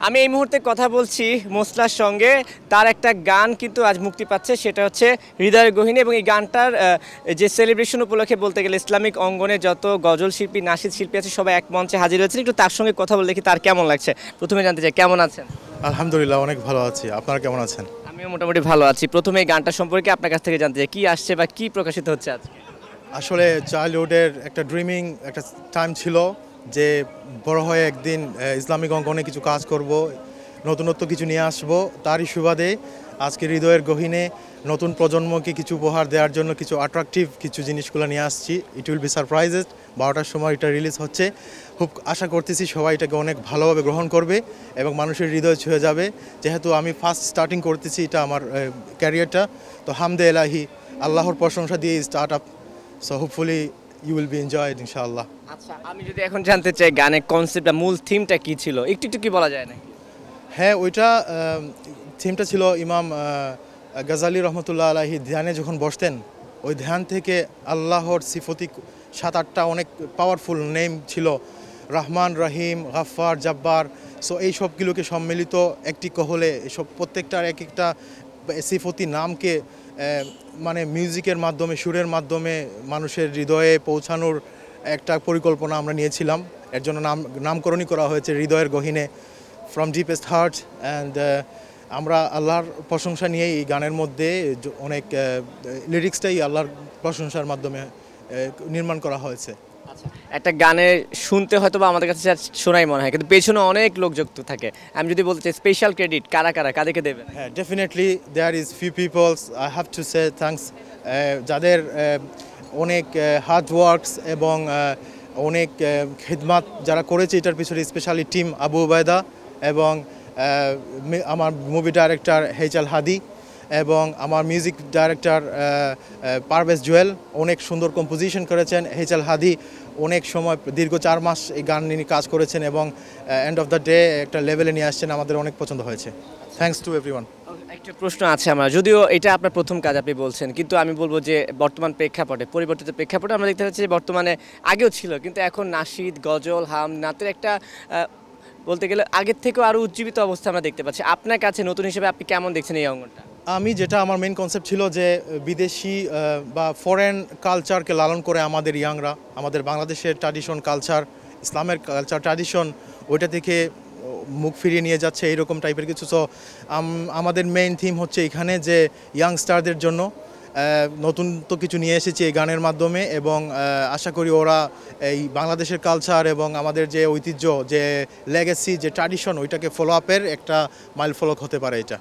আমি এই মুহূর্তে কথা বলছি মোসলার সঙ্গে। তার একটা গান কিন্তু আজ মুক্তি পাচ্ছে, সেটা হচ্ছে হৃদয়ের গহীনে। এবং এই গানটার যে সেলিব্রেশন উপলক্ষে বলতে গেলে ইসলামিক অঙ্গনে যত গজল শিল্পী, নাশিদ শিল্পী আছে সবাই এক মঞ্চে হাজির হয়েছেন। একটু তার সঙ্গে কথা বলে দেখি তার কেমন লাগছে। প্রথমে জানতে চাই কেমন আছেন? আলহামদুলিল্লাহ, অনেক ভালো আছি। আপনারা কেমন আছেন? আমিও মোটামুটি ভালো আছি। প্রথমে এই গানটা সম্পর্কে আপনার কাছ থেকে জানতে চাই, কি আসছে বা কি প্রকাশিত হচ্ছে আজকে? আসলে চাইল্ডহুডের একটা ড্রিমিং একটা টাইম ছিল যে বড় হয়ে একদিন ইসলামিক অঙ্গনে কিছু কাজ করব, নতুনত্ব কিছু নিয়ে আসব। তারই সুবাদে আজকে হৃদয়ের গহীনে নতুন প্রজন্মকে কিছু উপহার দেওয়ার জন্য কিছু অ্যাট্রাকটিভ কিছু জিনিসগুলো নিয়ে আসছি। It will be surprises. 12টার সময় এটা রিলিজ হচ্ছে। খুব আশা করতেছি সবাই এটাকে অনেক ভালোভাবে গ্রহণ করবে এবং মানুষের হৃদয় ছুঁয়ে যাবে। যেহেতু আমি ফার্স্ট স্টার্টিং করতেছি এটা আমার ক্যারিয়ারটা, তো হামদে এলাহি, আল্লাহর প্রশংসা দিয়ে start up. So hopefully you will be enjoyed ইনশাআল্লাহ। আচ্ছা, আমি যদি এখন জানতে চাই গানের কনসেপ্ট বা মূল থিমটা কি ছিল, একটু একটু কি বলা যায় না? হ্যাঁ, ওইটা থিমটা ছিল ইমাম গাজালি রহমতুল্লাহ আলাহি ধ্যানে যখন বসতেন, ওই ধ্যান থেকে আল্লাহর সিফতি 7-8টা অনেক পাওয়ারফুল নেম ছিল, রহমান, রহিম, গাফফার, জাব্বার। সো এই সবগুলোকে সম্মিলিত একটি কহলে এসব প্রত্যেকটার এক একটা সিফতি নামকে মানে মিউজিকের মাধ্যমে, সুরের মাধ্যমে মানুষের হৃদয়ে পৌঁছানোর একটা পরিকল্পনা আমরা নিয়েছিলাম। এর জন্য নামকরণই করা হয়েছে হৃদয়ের গহীনে, ফ্রম ডিপেস্ট হার্ট। অ্যান্ড আমরা আল্লাহর প্রশংসা নিয়ে এই গানের মধ্যে অনেক লিরিক্সটাই আল্লাহর প্রশংসার মাধ্যমে নির্মাণ করা হয়েছে। আচ্ছা, একটা গানে শুনতে হয়তো বা আমাদের কাছে শোনাই মনে হয়, কিন্তু পেছনে অনেক লোক যুক্ত থাকে। আমি যদি বলতে চাই স্পেশাল ক্রেডিট কারা কারা, কাদেরকে দেবেন? হ্যাঁ, definitely there is few peoples I have to say thanks, যাদের অনেক হার্ড ওয়ার্কস এবং অনেক খিদমাত যারা করেছে এটার পিছনে, স্পেশালি টিম আবু উবায়দা এবং আমার মুভি ডাইরেক্টর হেইচাল হাদি এবং আমার মিউজিক ডাইরেক্টর পারভেজ জুয়েল অনেক সুন্দর কম্পোজিশন করেছেন। হেইচাল হাদি অনেক সময় দীর্ঘ 4 মাস এই গান নিয়ে কাজ করেছেন এবং এন্ড অফ দ্য ডে একটা লেভেলে নিয়ে আসছেন, আমাদের অনেক পছন্দ হয়েছে। Thanks to everyone. একটা প্রশ্ন আছে আমার, যদিও এটা আপনার প্রথম কাজ আপনি বলছেন, কিন্তু আমি বলবো যে বর্তমান প্রেক্ষাপটে, পরিবর্তিত প্রেক্ষাপটে আমরা দেখতে পাচ্ছি যে বর্তমানে আগেও ছিল, কিন্তু এখন নাশিদ, গজল, হাম, নাতের একটা বলতে গেলে আগের থেকেও আরও উজ্জীবিত অবস্থা আমরা দেখতে পাচ্ছি। আপনার কাছে নতুন হিসেবে আপনি কেমন দেখছেন এই অঙ্গনটা? আমি যেটা আমার মেইন কনসেপ্ট ছিল যে বিদেশি বা ফরেন কালচারকে লালন করে আমাদের ইয়াংরা আমাদের বাংলাদেশের ট্র্যাডিশন কালচার, ইসলামের কালচার ট্র্যাডিশন, ওইটা থেকে মুখ ফিরিয়ে নিয়ে যাচ্ছে এইরকম টাইপের কিছু। সো আমাদের মেইন থিম হচ্ছে এখানে যে ইয়াংস্টারদের জন্য নতুন তো কিছু নিয়ে এসেছি এই গানের মাধ্যমে এবং আশা করি ওরা এই বাংলাদেশের কালচার এবং আমাদের যে ঐতিহ্য, যে লেগেসি, যে ট্র্যাডিশন, ওইটাকে ফলো আপের একটা মাইল ফলক হতে পারে এটা।